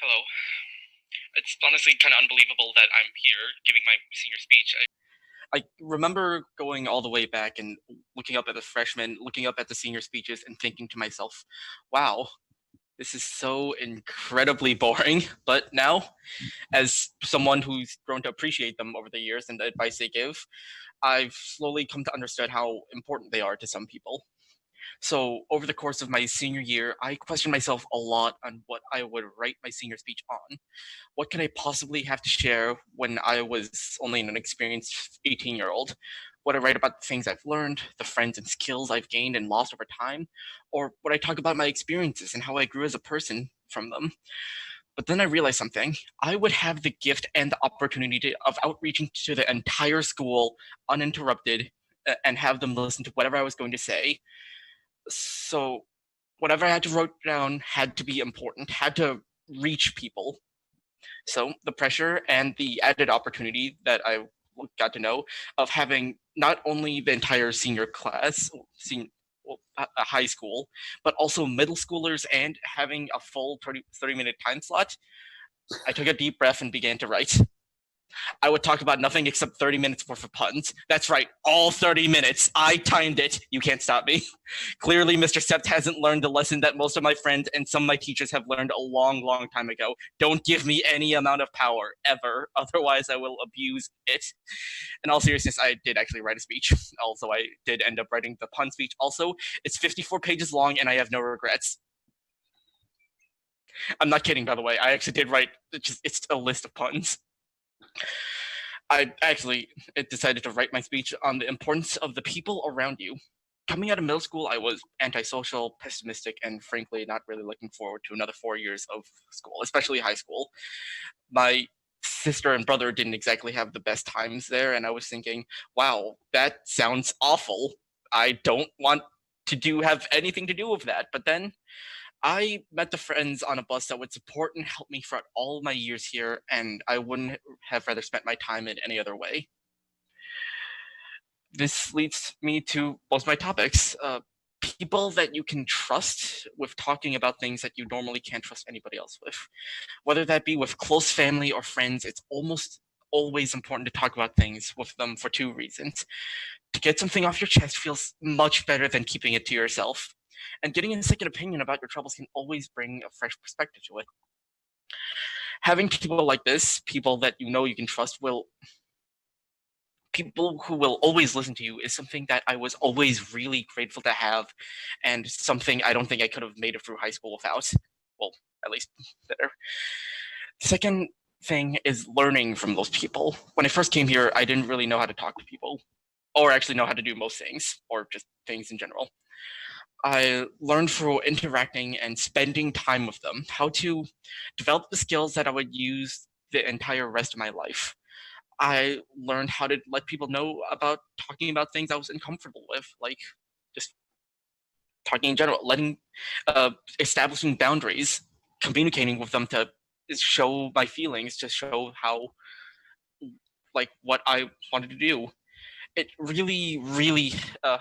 Hello. It's honestly kind of unbelievable that I'm here giving my senior speech. I remember going all the way back and looking up at the freshmen, looking up at the senior speeches, and thinking to myself, wow, this is so incredibly boring. But now, as someone who's grown to appreciate them over the years and the advice they give, I've slowly come to understand how important they are to some people. So over the course of my senior year, I questioned myself a lot on what I would write my senior speech on. What can I possibly have to share when I was only an inexperienced 18-year-old? Would I write about the things I've learned, the friends and skills I've gained and lost over time? Or would I talk about my experiences and how I grew as a person from them? But then I realized something. I would have the gift and the opportunity of outreaching to the entire school uninterrupted and have them listen to whatever I was going to say. So whatever I had to write down had to be important, had to reach people. So the pressure and the added opportunity that I got to know of having not only the entire senior class, a high school, but also middle schoolers and having a full 30-minute time slot, I took a deep breath and began to write. I would talk about nothing except 30 minutes worth of puns. That's right, all 30 minutes. I timed it. You can't stop me. Clearly, Mr. Sept hasn't learned the lesson that most of my friends and some of my teachers have learned a long, long time ago. Don't give me any amount of power, ever. Otherwise, I will abuse it. In all seriousness, I did actually write a speech. Also, I did end up writing the pun speech. Also, it's 54 pages long and I have no regrets. I'm not kidding, by the way. I actually did write, it's a list of puns. I actually decided to write my speech on the importance of the people around you. Coming out of middle school, I was antisocial, pessimistic, and frankly, not really looking forward to another 4 years of school, especially high school. My sister and brother didn't exactly have the best times there, and I was thinking, wow, that sounds awful. I don't want to have anything to do with that. But then I met the friends on a bus that would support and help me throughout all of my years here, and I wouldn't have rather spent my time in any other way. This leads me to most of my topics. People that you can trust with talking about things that you normally can't trust anybody else with. Whether that be with close family or friends, it's almost always important to talk about things with them for two reasons. To get something off your chest feels much better than keeping it to yourself. And getting a second opinion about your troubles can always bring a fresh perspective to it. Having people like this, people that you know you can trust, will people who will always listen to you is something that I was always really grateful to have, and something I don't think I could have made it through high school without. Well, at least better. The second thing is learning from those people. When I first came here, I didn't really know how to talk to people, or actually know how to do most things, or just things in general. I learned through interacting and spending time with them how to develop the skills that I would use the entire rest of my life. I learned how to let people know about talking about things I was uncomfortable with, like just talking in general, establishing boundaries, communicating with them to show my feelings, to show how, like, what I wanted to do. It really, really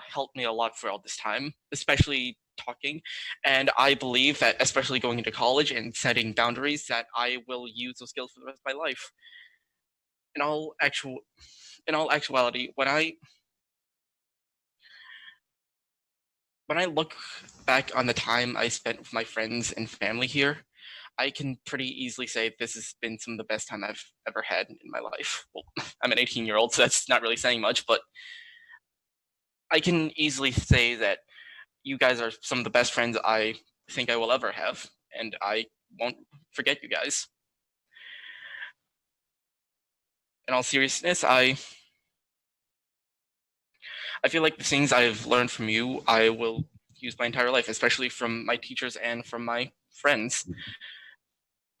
helped me a lot throughout this time, especially talking. And I believe that, especially going into college and setting boundaries, that I will use those skills for the rest of my life. In all actual, in all actuality, when I look back on the time I spent with my friends and family here, I can pretty easily say this has been some of the best time I've ever had in my life. Well, I'm an 18-year-old, so that's not really saying much, but I can easily say that you guys are some of the best friends I think I will ever have, and I won't forget you guys. In all seriousness, I feel like the things I've learned from you, I will use my entire life, especially from my teachers and from my friends.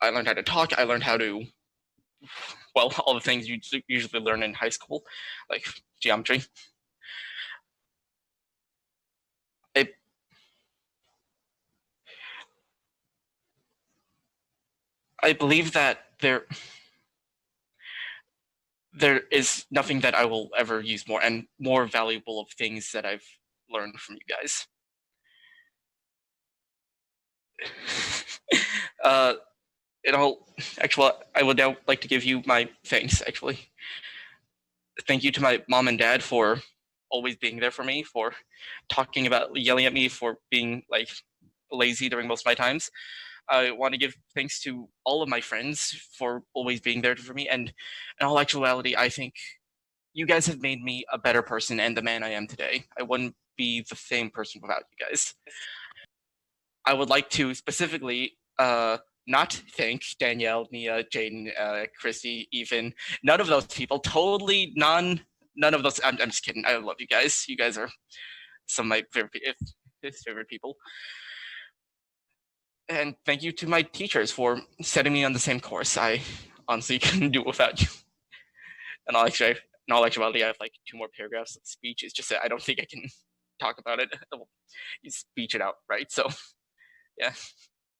I learned how to talk. I learned how to, well, all the things you usually learn in high school, like geometry. I, I believe that there is nothing that I will ever use more and more valuable of things that I've learned from you guys. uh, in all actual, I would now like to give you my thanks. Actually, thank you to my mom and dad for always being there for me, for talking about yelling at me for being like lazy during most of my times. I want to give thanks to all of my friends for always being there for me. And in all actuality, I think you guys have made me a better person and the man I am today. I wouldn't be the same person without you guys. I would like to specifically not thank Danielle, Nia, Jaden, Chrissy, even none of those people. Totally none of those. I'm just kidding. I love you guys. You guys are some of my favorite people. And thank you to my teachers for setting me on the same course. I honestly couldn't do it without you. And in all actuality, I have like two more paragraphs of speech. It's just that I don't think I can talk about it. You speech it out, right? So, yeah.